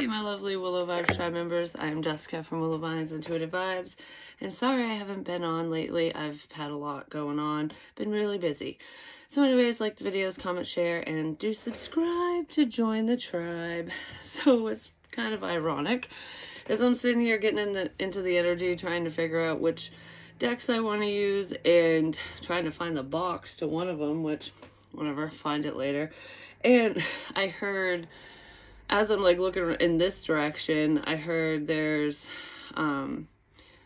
Hey, my lovely Willow Vibes tribe members. I'm Jessica from Willow Vines Intuitive Vibes. And sorry I haven't been on lately. I've had a lot going on. Been really busy. So anyways, like the videos, comment, share, and do subscribe to join the tribe. So it's kind of ironic as I'm sitting here getting into the energy, trying to figure out which decks I want to use and trying to find the box to one of them, which, whatever, find it later. And I heard, as I'm like looking in this direction, I heard there's an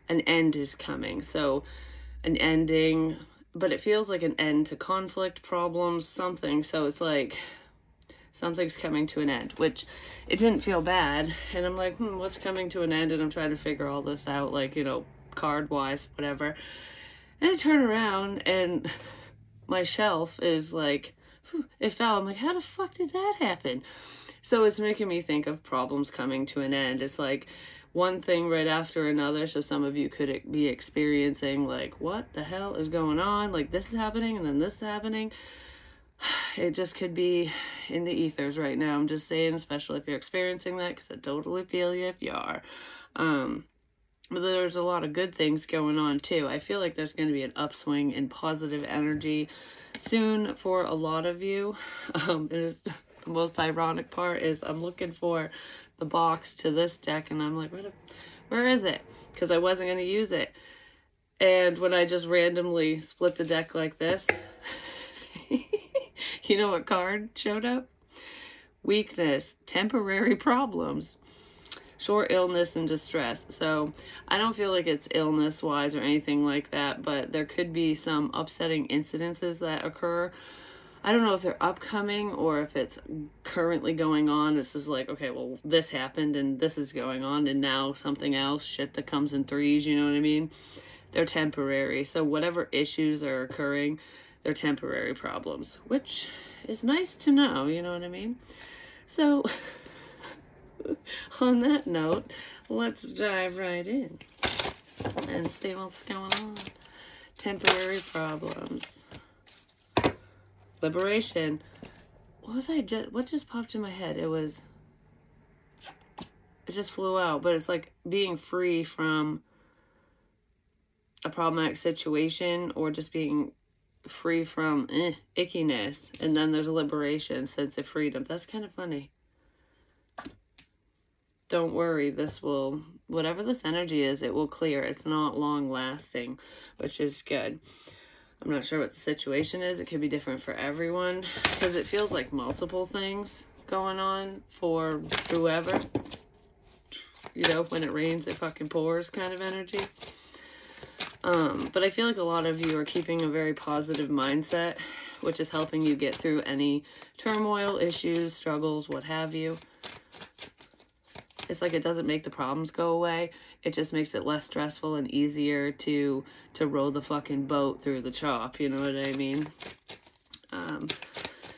end is coming. So an ending, but it feels like an end to conflict, problems, something. So it's like something's coming to an end, which it didn't feel bad. And I'm like, what's coming to an end? And I'm trying to figure all this out, like, you know, card wise, whatever. And I turn around and my shelf is like, it fell. I'm like, how the fuck did that happen? So it's making me think of problems coming to an end. It's like one thing right after another. So some of you could be experiencing like, what the hell is going on? Like this is happening and then this is happening. It just could be in the ethers right now. I'm just saying, especially if you're experiencing that, because I totally feel you if you are. But there's a lot of good things going on too. I feel like there's going to be an upswing in positive energy soon for a lot of you. The most ironic part is I'm looking for the box to this deck and I'm like, where is it? Because I wasn't going to use it. And when I just randomly split the deck like this, you know what card showed up? Weakness, temporary problems, short illness and distress. So I don't feel like it's illness wise or anything like that, but there could be some upsetting incidences that occur. I don't know if they're upcoming or if it's currently going on. It's just like, okay, well, this happened and this is going on and now something else, shit that comes in threes, you know what I mean? They're temporary. So whatever issues are occurring, they're temporary problems, which is nice to know, you know what I mean? So on that note, let's dive right in and see what's going on. Temporary problems. Liberation. What just popped in my head? It just flew out, but it's like being free from a problematic situation or just being free from ickiness. And then there's a liberation, sense of freedom. That's kind of funny. Don't worry, whatever this energy is, it will clear. It's not long lasting, which is good. I'm not sure what the situation is. It could be different for everyone because it feels like multiple things going on for whoever. You know, when it rains, it fucking pours kind of energy. But I feel like a lot of you are keeping a very positive mindset, which is helping you get through any turmoil, issues, struggles, what have you. It's like it doesn't make the problems go away. It just makes it less stressful and easier to row the fucking boat through the chop. You know what I mean?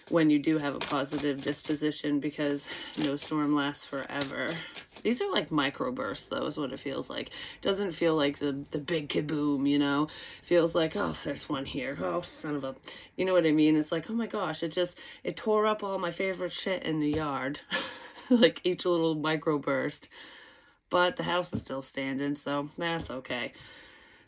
When you do have a positive disposition, because no storm lasts forever. These are like microbursts, though, is what it feels like. It doesn't feel like the big kaboom, you know? It feels like, oh, there's one here. Oh, son of a... You know what I mean? It's like, oh my gosh, it tore up all my favorite shit in the yard. Like each little microburst. But the house is still standing, so that's okay.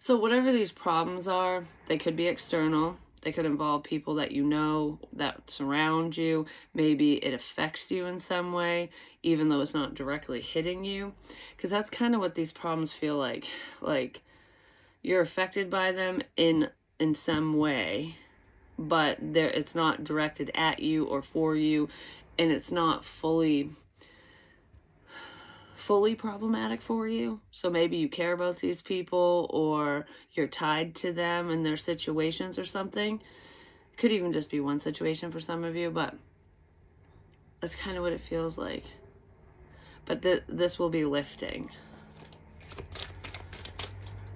So whatever these problems are, they could be external. They could involve people that you know, that surround you. Maybe it affects you in some way, even though it's not directly hitting you. Because that's kind of what these problems feel like. Like, you're affected by them in some way, but it's not directed at you or for you, and it's not fully problematic for you. So maybe you care about these people or you're tied to them and their situations or something. It could even just be one situation for some of you, but that's kind of what it feels like. But this will be lifting.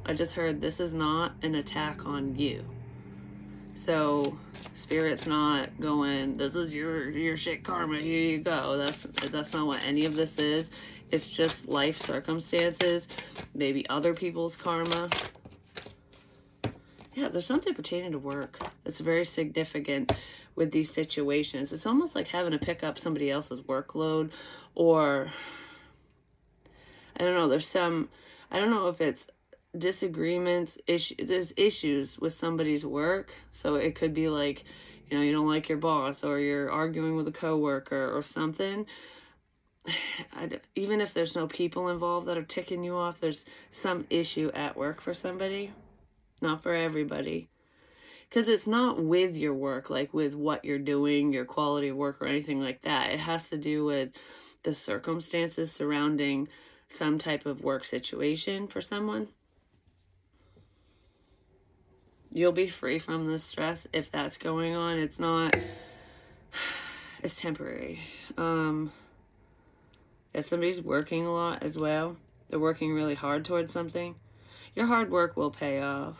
I just heard this is not an attack on you. So Spirit's not going, this is your shit karma, here you go. That's not what any of this is. It's just life circumstances, maybe other people's karma. Yeah, there's something pertaining to work that's very significant with these situations. It's almost like having to pick up somebody else's workload or I don't know, I don't know if it's disagreements, there's issues with somebody's work. So it could be like, you know, you don't like your boss, or you're arguing with a coworker or something. Even if there's no people involved that are ticking you off, there's some issue at work for somebody, not for everybody. Because it's not with your work, like with what you're doing, your quality of work or anything like that. It has to do with the circumstances surrounding some type of work situation for someone. You'll be free from this stress if that's going on. It's temporary. If somebody's working a lot as well, they're working really hard towards something, your hard work will pay off.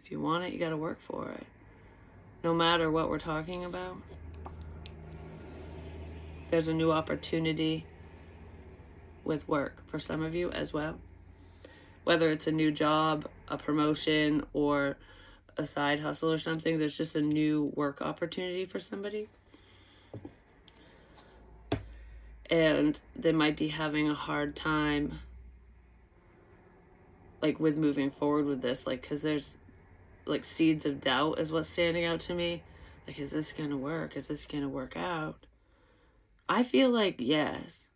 If you want it, you got to work for it. No matter what we're talking about, there's a new opportunity with work for some of you as well. Whether it's a new job, a promotion, or a side hustle or something, there's just a new work opportunity for somebody. And they might be having a hard time, like, with moving forward with this, like, because there's, like, seeds of doubt is what's standing out to me. Like, is this going to work? Is this going to work out? I feel like, yes.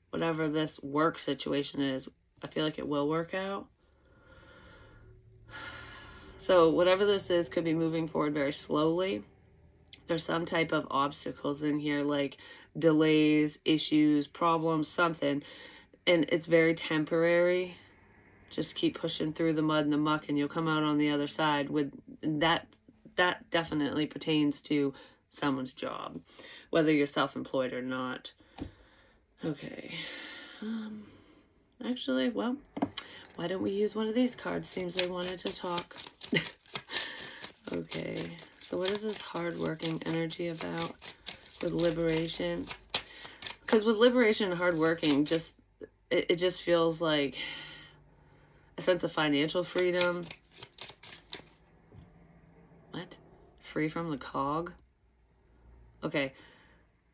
Whatever this work situation is, I feel like it will work out. So whatever this is could be moving forward very slowly. There's some type of obstacles in here, like delays, issues, problems, something. And it's very temporary. Just keep pushing through the mud and the muck, and you'll come out on the other side with that. That definitely pertains to someone's job, whether you're self-employed or not. Okay. Actually, well, why don't we use one of these cards? Seems they wanted to talk. Okay. So what is this hardworking energy about with liberation? Because with liberation and hardworking, it just feels like a sense of financial freedom. What? Free from the cog? Okay.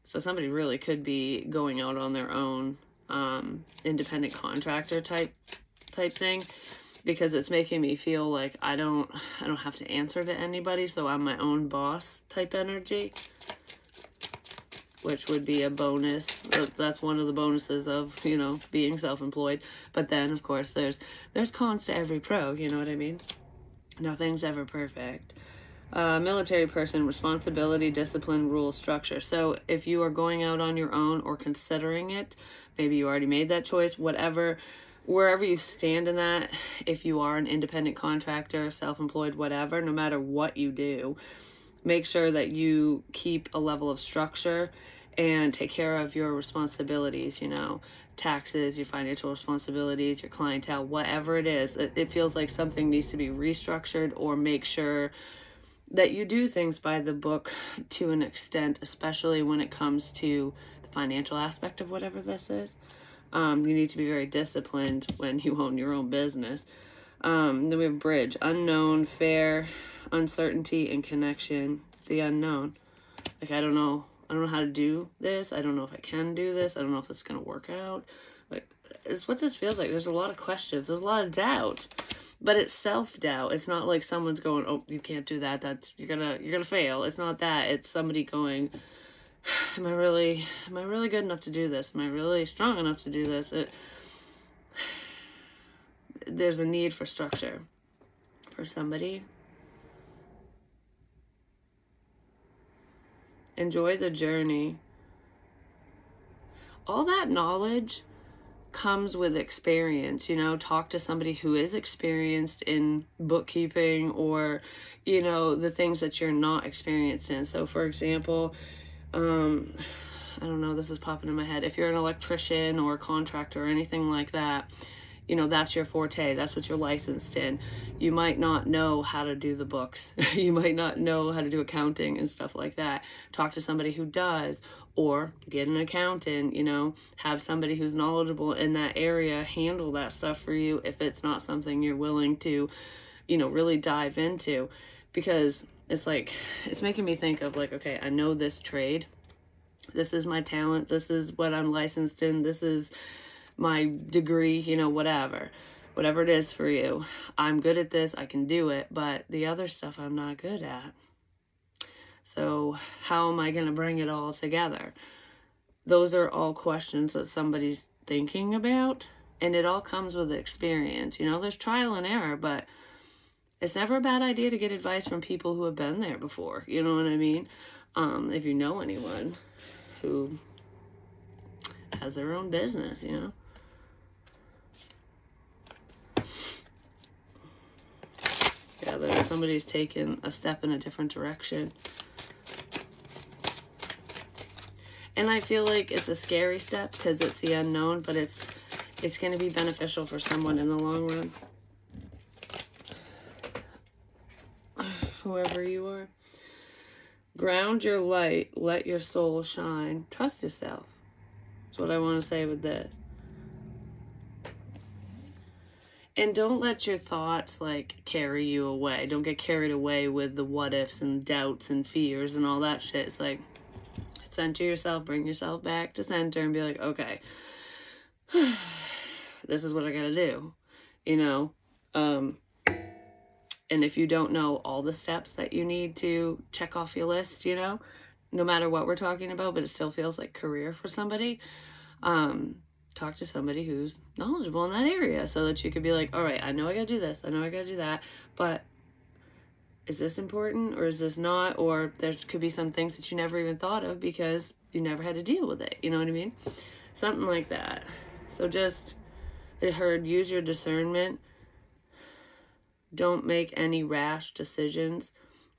So somebody really could be going out on their own, independent contractor type thing, because it's making me feel like I don't have to answer to anybody, so I'm my own boss type energy, which would be a bonus. That's one of the bonuses of, you know, being self-employed. But then, of course, there's cons to every pro, you know what I mean? Nothing's ever perfect. Military person, responsibility, discipline, rules, structure. So if you are going out on your own or considering it, maybe you already made that choice, whatever, wherever you stand in that, if you are an independent contractor, self-employed, whatever, no matter what you do, make sure that you keep a level of structure and take care of your responsibilities, you know, taxes, your financial responsibilities, your clientele, whatever it is. It feels like something needs to be restructured, or make sure that you do things by the book to an extent, especially when it comes to the financial aspect of whatever this is. You need to be very disciplined when you own your own business. Then we have bridge, unknown, fair, uncertainty, and connection. The unknown. Like, I don't know how to do this. I don't know if I can do this. I don't know if this is going to work out. Like, it's what this feels like. There's a lot of questions. There's a lot of doubt. But it's self-doubt. It's not like someone's going, oh, you can't do that. You're gonna fail. It's not that. It's somebody going, am I really good enough to do this? Am I really strong enough to do this? There's a need for structure for somebody. Enjoy the journey. All that knowledge comes with experience, you know. Talk to somebody who is experienced in bookkeeping, or, you know, the things that you're not experienced in. So for example, I don't know, this is popping in my head. If you're an electrician or a contractor or anything like that, you know, that's your forte. That's what you're licensed in. You might not know how to do the books. You might not know how to do accounting and stuff like that. Talk to somebody who does, or get an accountant, you know, have somebody who's knowledgeable in that area handle that stuff for you if it's not something you're willing to, you know, really dive into. Because it's like, it's making me think of like, okay, I know this trade. This is my talent. This is what I'm licensed in. This is my degree, you know, whatever it is for you. I'm good at this. I can do it. But the other stuff I'm not good at. So how am I going to bring it all together? Those are all questions that somebody's thinking about. And it all comes with experience. You know, there's trial and error, but it's never a bad idea to get advice from people who have been there before. You know what I mean? If you know anyone who has their own business, you know. Yeah, there's somebody's taken a step in a different direction. And I feel like it's a scary step because it's the unknown, but it's going to be beneficial for someone in the long run. Whoever you are. Ground your light. Let your soul shine. Trust yourself. That's what I want to say with this. And don't let your thoughts, like, carry you away. Don't get carried away with the what ifs and doubts and fears and all that shit. It's like, center yourself, bring yourself back to center and be like, okay, this is what I gotta do, you know? And if you don't know all the steps that you need to check off your list, you know, no matter what we're talking about, but it still feels like career for somebody, talk to somebody who's knowledgeable in that area so that you could be like, all right, I know I gotta do this, I know I gotta do that, but is this important or is this not? Or there could be some things that you never even thought of because you never had to deal with it. You know what I mean? Something like that. So just, I heard, use your discernment. Don't make any rash decisions.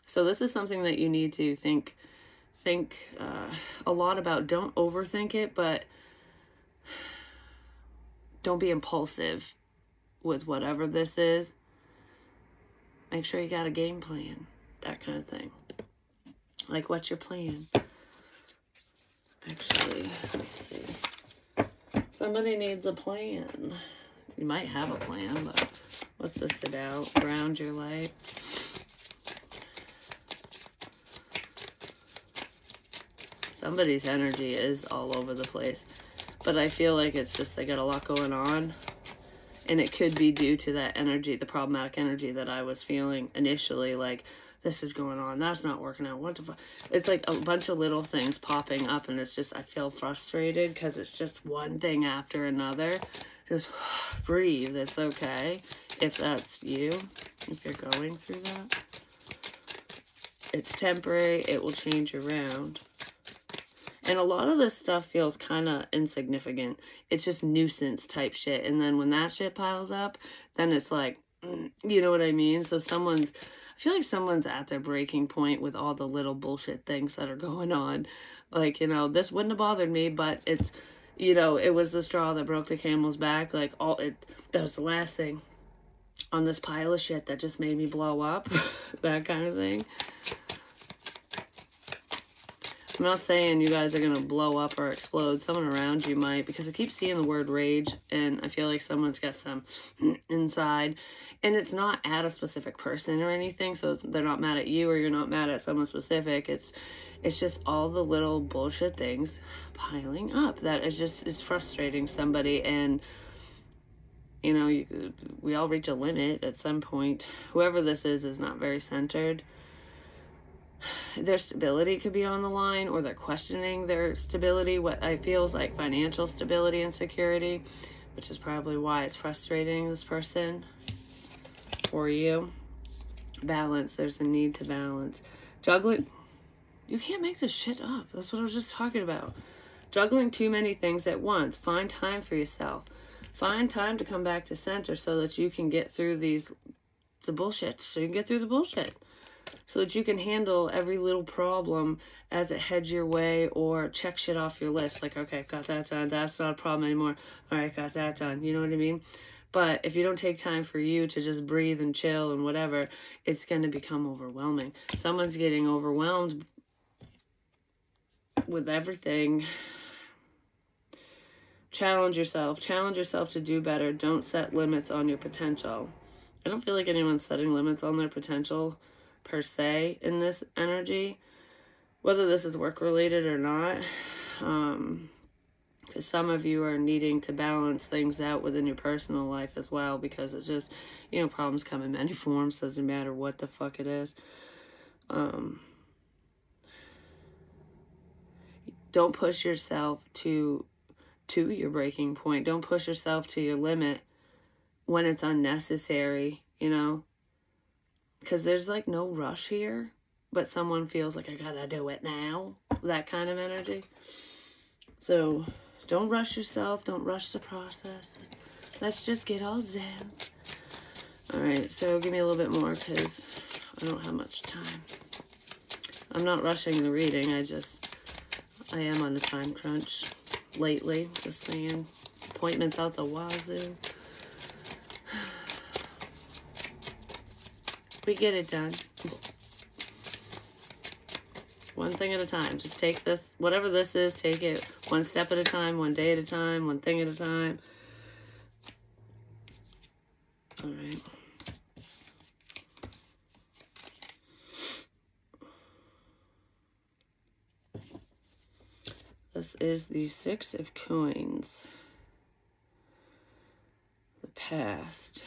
So this is something that you need to think a lot about. Don't overthink it, but don't be impulsive with whatever this is. Make sure you got a game plan, that kind of thing. Like, what's your plan? Actually, let's see. Somebody needs a plan. You might have a plan, but what's this about? Ground your light. Somebody's energy is all over the place. But I feel like it's just they got a lot going on. And it could be due to that energy, the problematic energy that I was feeling initially. Like, this is going on, that's not working out, what the fuck? It's like a bunch of little things popping up, and it's just, I feel frustrated because it's just one thing after another. Just breathe, it's okay. If that's you, if you're going through that. It's temporary, it will change around. And a lot of this stuff feels kind of insignificant. It's just nuisance type shit. And then when that shit piles up, then it's like, you know what I mean? So I feel like someone's at their breaking point with all the little bullshit things that are going on. Like, you know, this wouldn't have bothered me, but it's, you know, it was the straw that broke the camel's back. Like, that was the last thing on this pile of shit that just made me blow up. That kind of thing. I'm not saying you guys are going to blow up or explode. Someone around you might, because I keep seeing the word rage, and I feel like someone's got some inside. And it's not at a specific person or anything, so they're not mad at you or you're not mad at someone specific. It's just all the little bullshit things piling up that is frustrating somebody. And, you know, we all reach a limit at some point. Whoever this is not very centered. Their stability could be on the line, or they're questioning their stability, what I feel is like financial stability and security, which is probably why it's frustrating this person or you. Balance, there's a need to balance. Juggling, you can't make this shit up. That's what I was just talking about. Juggling too many things at once. Find time for yourself. Find time to come back to center so that you can get through the bullshit. So you can get through the bullshit. So that you can handle every little problem as it heads your way, or check shit off your list. Like, okay, got that done. That's not a problem anymore. All right, got that done. You know what I mean? But if you don't take time for you to just breathe and chill and whatever, it's going to become overwhelming. Someone's getting overwhelmed with everything. Challenge yourself. Challenge yourself to do better. Don't set limits on your potential. I don't feel like anyone's setting limits on their potential per se in this energy, whether this is work related or not. Because some of you are needing to balance things out within your personal life as well, because it's just, you know, problems come in many forms, doesn't matter what the fuck it is. Don't push yourself to your breaking point. Don't push yourself to your limit when it's unnecessary, you know, because there's like no rush here, but someone feels like I gotta do it now, that kind of energy. So don't rush yourself. Don't rush the process. Let's just get all zen. All right, so give me a little bit more because I don't have much time. I'm not rushing the reading. I am on a time crunch lately. Just saying. Appointments out the wazoo. We get it done. One thing at a time. Just take this, whatever this is, take it one step at a time, one day at a time, one thing at a time. All right. This is the Six of Coins. The past.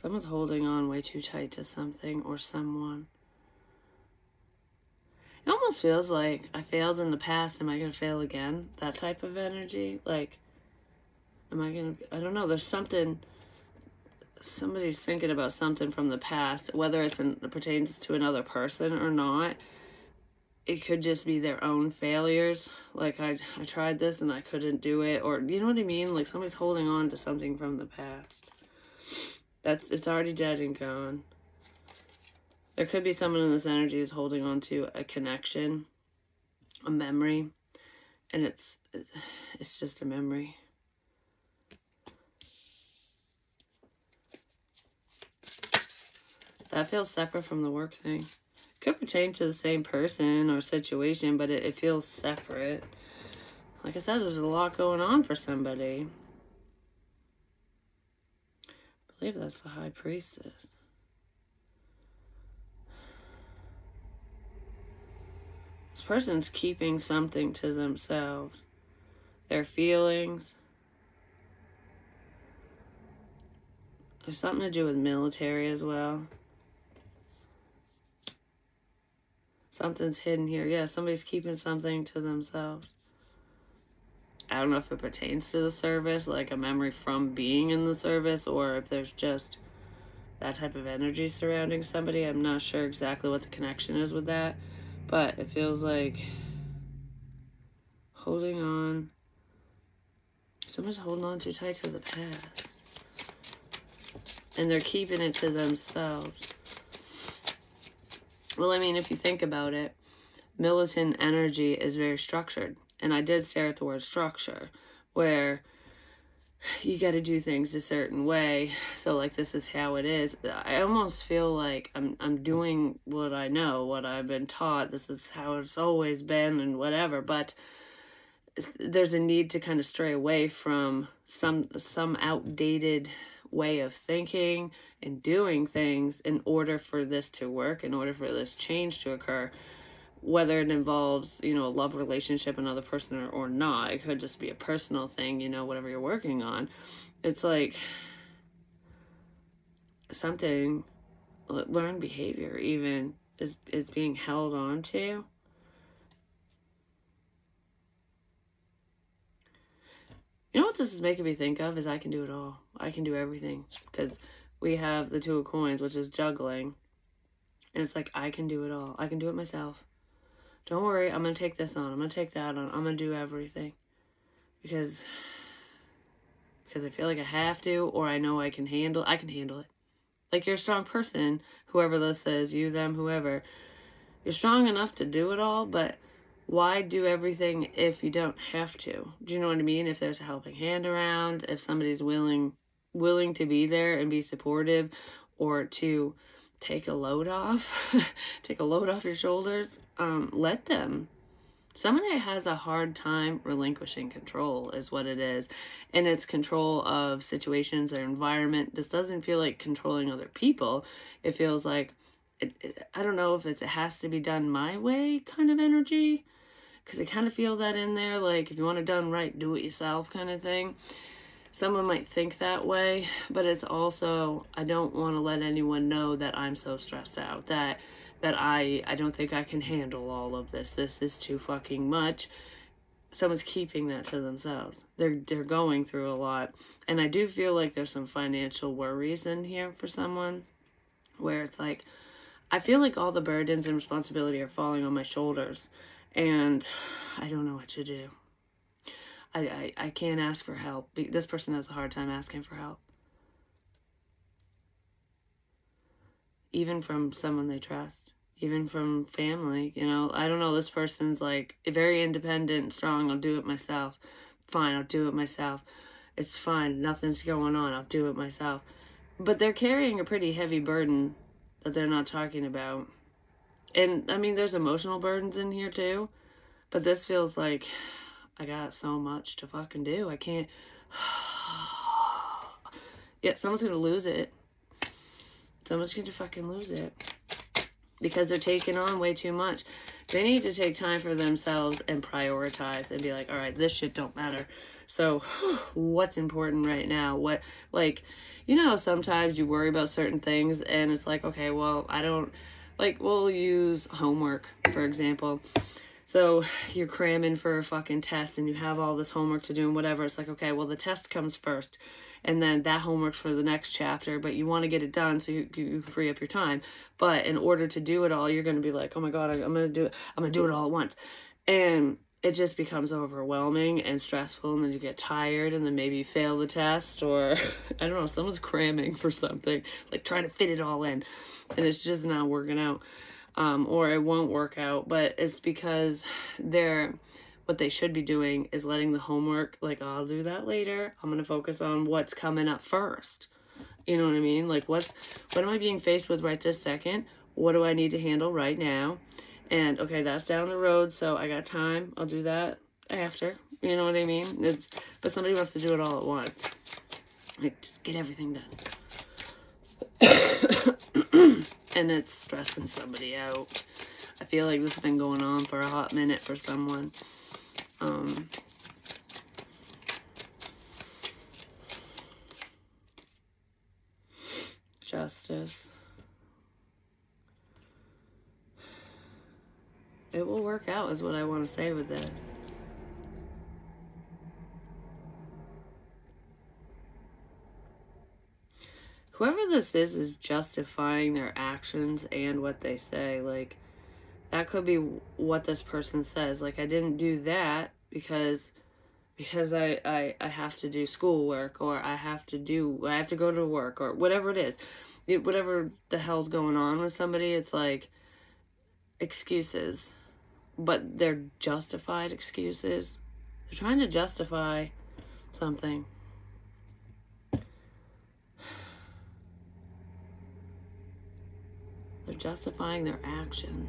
Someone's holding on way too tight to something or someone. It almost feels like I failed in the past. Am I going to fail again? That type of energy. Like, am I going to... I don't know. There's something... Somebody's thinking about something from the past, whether it pertains to another person or not. It could just be their own failures. Like, I tried this and I couldn't do it. Or, you know what I mean? Like, somebody's holding on to something from the past. It's already dead and gone. There could be someone in this energy who's holding on to a connection, a memory, and it's just a memory. That feels separate from the work thing. Could pertain to the same person or situation, but it feels separate. Like I said, there's a lot going on for somebody. I believe that's the High Priestess. This person's keeping something to themselves. Their feelings. There's something to do with military as well. Something's hidden here. Yeah, somebody's keeping something to themselves. I don't know if it pertains to the service, like a memory from being in the service, or if there's just that type of energy surrounding somebody. I'm not sure exactly what the connection is with that, but it feels like holding on. Someone's holding on too tight to the past, and they're keeping it to themselves. Well, I mean, if you think about it, militant energy is very structured. And I did stare at the word structure, where you got to do things a certain way. So, like, this is how it is. I almost feel like I'm doing what I know, what I've been taught. This is how it's always been and whatever. But there's a need to kind of stray away from some outdated way of thinking and doing things in order for this to work, in order for this change to occur. Whether it involves, you know, a love relationship, another person or not. It could just be a personal thing, you know, whatever you're working on. It's like something, learned behavior even is being held on to. You know what this is making me think of is I can do it all. I can do everything. Because we have the Two of Coins, which is juggling. And it's like, I can do it all. I can do it myself. Don't worry, I'm going to take this on. I'm going to take that on. I'm going to do everything. Because I feel like I have to, or I know I can handle it. Like, you're a strong person, whoever this is, you, them, whoever. You're strong enough to do it all, but why do everything if you don't have to? Do you know what I mean? If there's a helping hand around, if somebody's willing to be there and be supportive, or to take a load off, take a load off your shoulders, let them. Somebody has a hard time relinquishing control is what it is. And it's control of situations or environment. This doesn't feel like controlling other people. It feels like I don't know if it has to be done my way kind of energy, because I kind of feel that in there, like, if you want it done right, do it yourself kind of thing. Someone might think that way, but it's also, I don't want to let anyone know that I'm so stressed out, that I don't think I can handle all of this. This is too fucking much. Someone's keeping that to themselves. They're going through a lot. And I do feel like there's some financial worries in here for someone, where it's like, I feel like all the burdens and responsibility are falling on my shoulders, and I don't know what to do. I can't ask for help. This person has a hard time asking for help. Even from someone they trust. Even from family, you know. I don't know, this person's like very independent, strong. I'll do it myself. Fine, I'll do it myself. It's fine. Nothing's going on. I'll do it myself. But they're carrying a pretty heavy burden that they're not talking about. And, I mean, there's emotional burdens in here, too. But this feels like I got so much to fucking do. I can't. Yeah, someone's gonna lose it. Someone's gonna fucking lose it. Because they're taking on way too much. They need to take time for themselves and prioritize and be like, all right, this shit don't matter. So what's important right now? What, like, you know, sometimes you worry about certain things and it's like, okay, well, I don't, like, we'll use homework, for example. So you're cramming for a fucking test and you have all this homework to do and whatever. It's like, okay, well, the test comes first and then that homework's for the next chapter, but you want to get it done so you free up your time. But in order to do it all, you're going to be like, oh my God, I'm going to do it all at once. And it just becomes overwhelming and stressful, and then you get tired, and then maybe you fail the test, or I don't know, someone's cramming for something, like trying to fit it all in, and it's just not working out. Or it won't work out, but it's because what they should be doing is letting the homework, like, oh, I'll do that later. I'm going to focus on what's coming up first. You know what I mean? Like, what am I being faced with right this second? What do I need to handle right now? And, okay, that's down the road, so I got time. I'll do that after. You know what I mean? But somebody wants to do it all at once. Like, just get everything done. And it's stressing somebody out. I feel like this has been going on for a hot minute for someone. Justice. It will work out is what I want to say with this. Whoever this is justifying their actions and what they say. Like, that could be what this person says. Like, I didn't do that because I have to do schoolwork, or I have to go to work, or whatever it is. Whatever the hell's going on with somebody, it's like excuses. But they're justified excuses. They're trying to justify something. They're justifying their actions.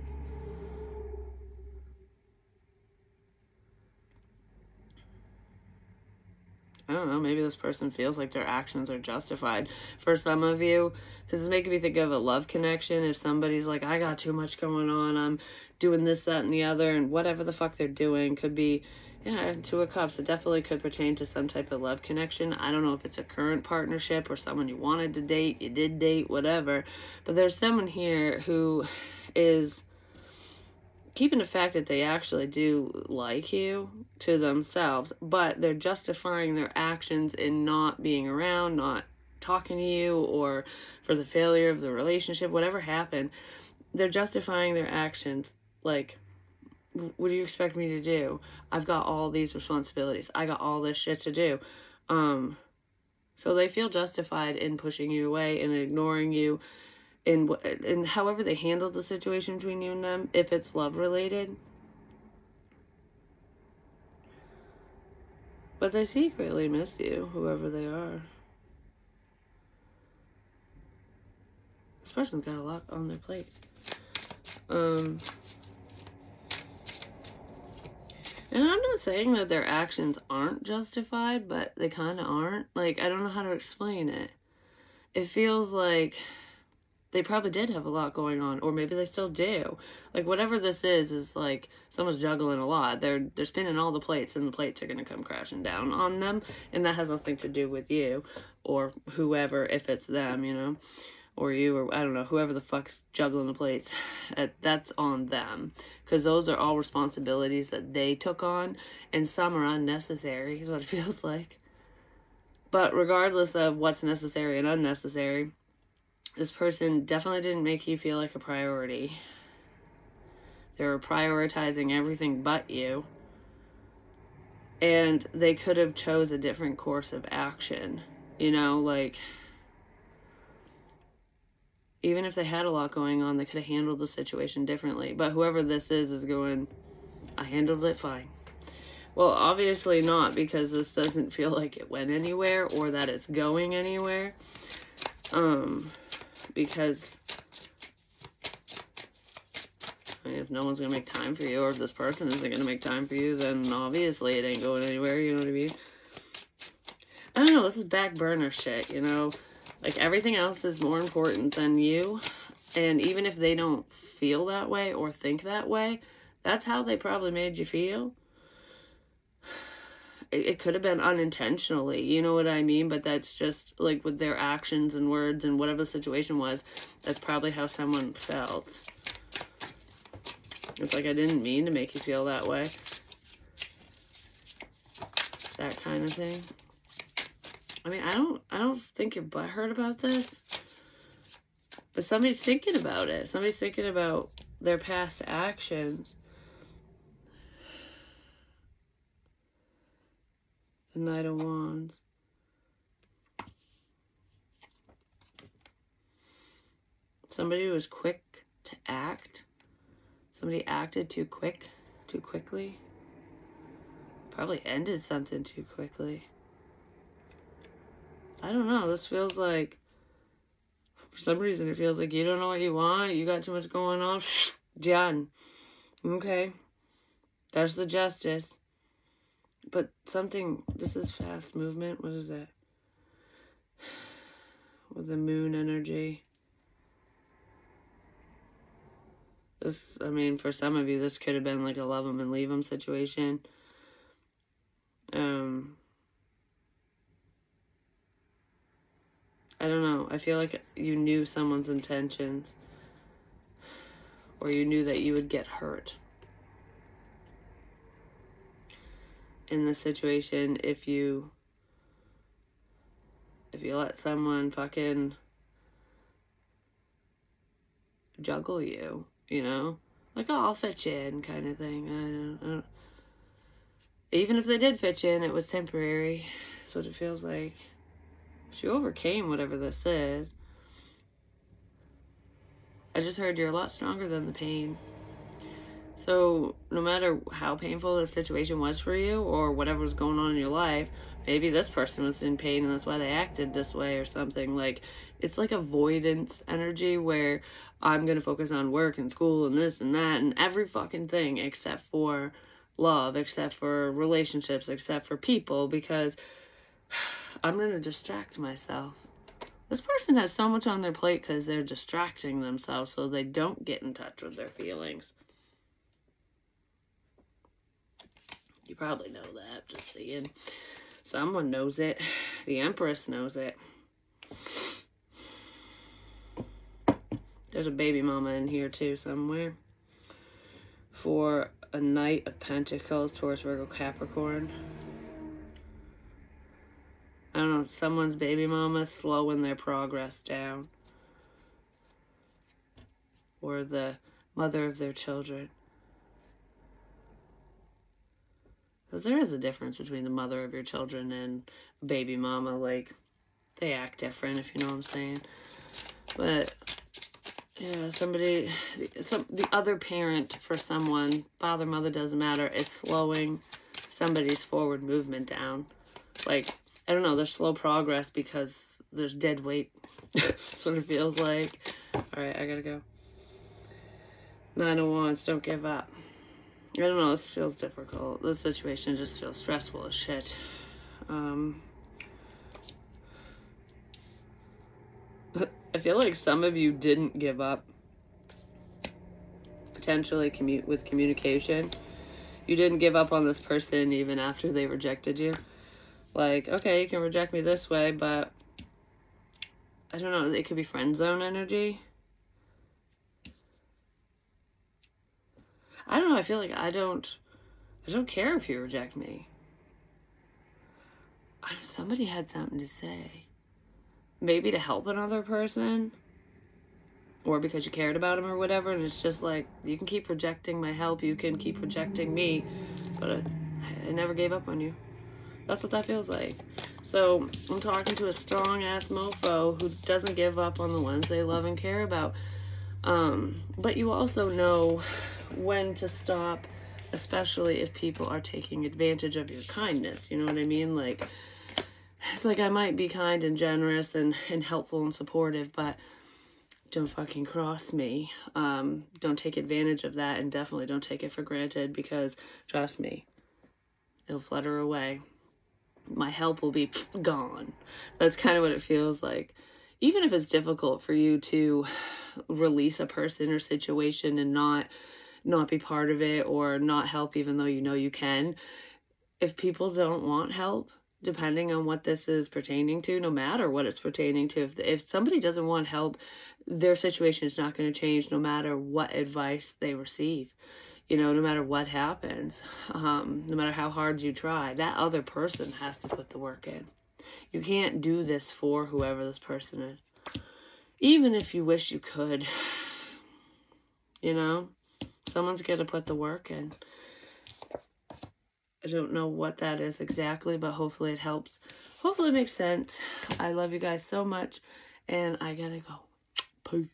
I don't know, maybe this person feels like their actions are justified. For some of you, because it's making me think of a love connection. If somebody's like, I got too much going on, I'm doing this, that, and the other, and whatever the fuck they're doing could be, yeah, Two of Cups. It definitely could pertain to some type of love connection. I don't know if it's a current partnership or someone you wanted to date, you did date, whatever. But there's someone here who is keeping the fact that they actually do like you to themselves, but they're justifying their actions in not being around, not talking to you, or for the failure of the relationship, whatever happened. They're justifying their actions. Like, what do you expect me to do? I've got all these responsibilities. I got all this shit to do. So they feel justified in pushing you away and ignoring you. And however they handle the situation between you and them, if it's love related. But they secretly miss you, whoever they are. This person's got a lot on their plate. And I'm not saying that their actions aren't justified, but they kind of aren't. Like, I don't know how to explain it. It feels like they probably did have a lot going on, or maybe they still do. Like, whatever this is like someone's juggling a lot. They're spinning all the plates, and the plates are going to come crashing down on them, and that has nothing to do with you or whoever, if it's them, you know, or you, or I don't know, whoever the fuck's juggling the plates. That's on them, because those are all responsibilities that they took on, and some are unnecessary, is what it feels like. But regardless of what's necessary and unnecessary, this person definitely didn't make you feel like a priority. They were prioritizing everything but you. And they could have chose a different course of action. You know, like, even if they had a lot going on, they could have handled the situation differently. But whoever this is going, I handled it fine. Well, obviously not, because this doesn't feel like it went anywhere or that it's going anywhere. Because, I mean, if no one's going to make time for you, or if this person isn't going to make time for you, then obviously it ain't going anywhere, you know what I mean? I don't know, this is back burner shit, you know? Like, everything else is more important than you, and even if they don't feel that way or think that way, that's how they probably made you feel. It could have been unintentionally, you know what I mean? But that's just, like, with their actions and words and whatever the situation was, that's probably how someone felt. It's like, I didn't mean to make you feel that way. That kind of thing. I mean, I don't think you're butthurt about this. But somebody's thinking about it. Somebody's thinking about their past actions. The Knight of Wands. Somebody was quick to act. Somebody acted too quickly. Probably ended something too quickly. I don't know. This feels like, for some reason, it feels like you don't know what you want. You got too much going on. Done. Okay. There's the Justice. But something, this is fast movement. What is that? With the Moon energy. This, I mean, for some of you, this could have been like a love them and leave them situation. I don't know. I feel like you knew someone's intentions. Or you knew that you would get hurt. In this situation, if you let someone fucking juggle you, you know? Like, oh, I'll fit you in kind of thing. I don't. Even if they did fit you in, it was temporary. That's what it feels like. She overcame whatever this is. I just heard you're a lot stronger than the pain. So no matter how painful the situation was for you or whatever was going on in your life, maybe this person was in pain and that's why they acted this way or something. Like, it's like avoidance energy where I'm going to focus on work and school and this and that and every fucking thing except for love, except for relationships, except for people, because I'm going to distract myself. This person has so much on their plate because they're distracting themselves so they don't get in touch with their feelings. You probably know that, just saying. Someone knows it. The Empress knows it. There's a baby mama in here too somewhere. For a Knight of Pentacles, Taurus, Virgo, Capricorn. I don't know, someone's baby mama slowing their progress down. Or the mother of their children. Because there is a difference between the mother of your children and baby mama. Like, they act different, if you know what I'm saying. But, yeah, the other parent for someone, father, mother, doesn't matter, is slowing somebody's forward movement down. Like, I don't know, there's slow progress because there's dead weight. That's what it feels like. Alright, I gotta go. Nine of Wands, don't give up. I don't know, this feels difficult. This situation just feels stressful as shit. I feel like some of you didn't give up, potentially with communication. You didn't give up on this person even after they rejected you. Like, okay, you can reject me this way, but I don't know, it could be friend zone energy. I don't know, I feel like I don't care if you reject me. Somebody had something to say. Maybe to help another person, or because you cared about them or whatever, and it's just like, you can keep rejecting my help, you can keep rejecting me, but I never gave up on you. That's what that feels like. So I'm talking to a strong-ass mofo who doesn't give up on the ones they love and care about. But you also know when to stop, especially if people are taking advantage of your kindness. You know what I mean? Like, it's like, I might be kind and generous and helpful and supportive, but don't fucking cross me. Don't take advantage of that, and definitely don't take it for granted, because trust me, it'll flutter away. My help will be gone. That's kind of what it feels like. Even if it's difficult for you to release a person or situation and not be part of it, or not help even though you know you can, if people don't want help, depending on what this is pertaining to, no matter what it's pertaining to, if somebody doesn't want help, their situation is not going to change no matter what advice they receive. You know, no matter what happens, no matter how hard you try, that other person has to put the work in. You can't do this for whoever this person is. Even if you wish you could, you know, someone's got to put the work in. I don't know what that is exactly, but hopefully it helps. Hopefully it makes sense. I love you guys so much, and I gotta go. Peace.